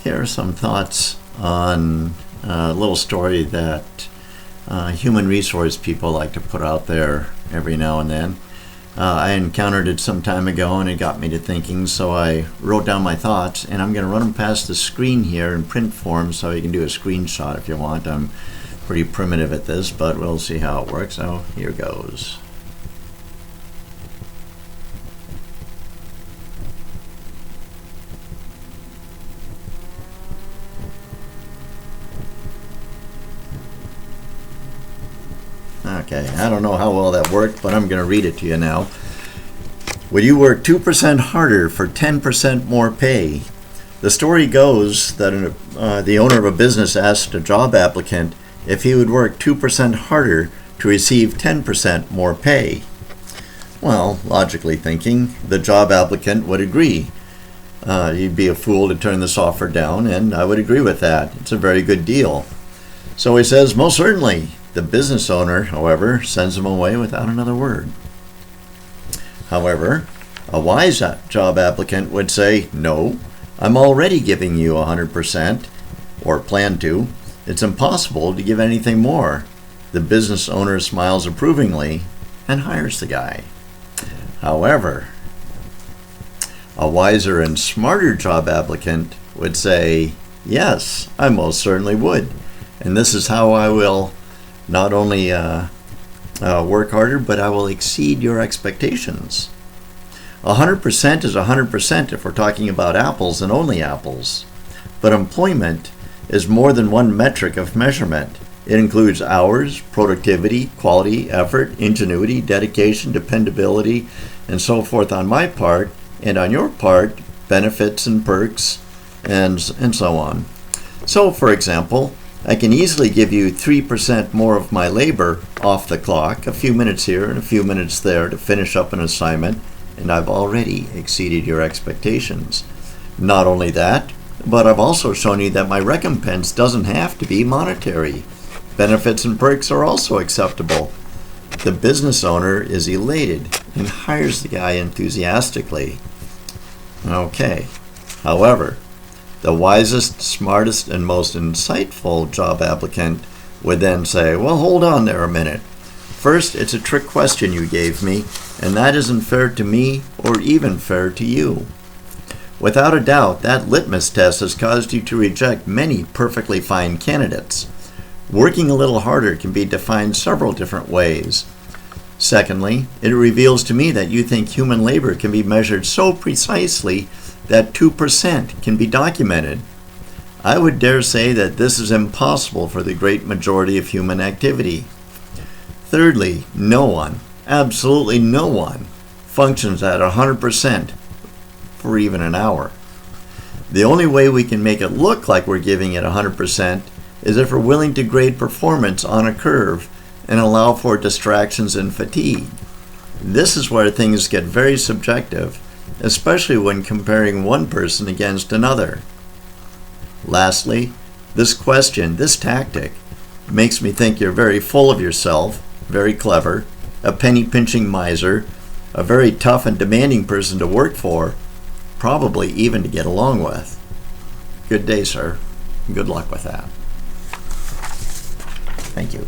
Here are some thoughts on a little story that human resource people like to put out there every now and then. I encountered it some time ago and it got me to thinking, so I wrote down my thoughts and I'm going to run them past the screen here in print form so you can do a screenshot if you want. I'm pretty primitive at this, but we'll see how it works. So here goes. Okay, I don't know how well that worked, but I'm going to read it to you now. Would you work 2% harder for 10% more pay? The story goes that the owner of a business asked a job applicant if he would work 2% harder to receive 10% more pay. Well, logically thinking, the job applicant would agree. He'd be a fool to turn this offer down, and I would agree with that. It's a very good deal. So he says, most certainly. The business owner, however, sends him away without another word. However, a wise job applicant would say, no, I'm already giving you 100%, or plan to. It's impossible to give anything more. The business owner smiles approvingly and hires the guy. However, a wiser and smarter job applicant would say, yes, I most certainly would. And this is how I will not only work harder, but I will exceed your expectations. 100% is 100% if we're talking about apples and only apples. But employment is more than one metric of measurement. It includes hours, productivity, quality, effort, ingenuity, dedication, dependability, and so forth on my part, and on your part, benefits and perks, and so on. So, for example, I can easily give you 3% more of my labor off the clock, a few minutes here and a few minutes there to finish up an assignment, and I've already exceeded your expectations. Not only that, but I've also shown you that my recompense doesn't have to be monetary. Benefits and perks are also acceptable. The business owner is elated and hires the guy enthusiastically. Okay, however, the wisest, smartest, and most insightful job applicant would then say, well, hold on there a minute. First, it's a trick question you gave me, and that isn't fair to me or even fair to you. Without a doubt, that litmus test has caused you to reject many perfectly fine candidates. Working a little harder can be defined several different ways. Secondly, it reveals to me that you think human labor can be measured so precisely that 2% can be documented. I would dare say that this is impossible for the great majority of human activity. Thirdly, no one, absolutely no one, functions at 100% for even an hour. The only way we can make it look like we're giving it 100% is if we're willing to grade performance on a curve and allow for distractions and fatigue. This is where things get very subjective, especially when comparing one person against another. Lastly, this question, this tactic, makes me think you're very full of yourself, very clever, a penny-pinching miser, a very tough and demanding person to work for, probably even to get along with. Good day, sir. Good luck with that. Thank you.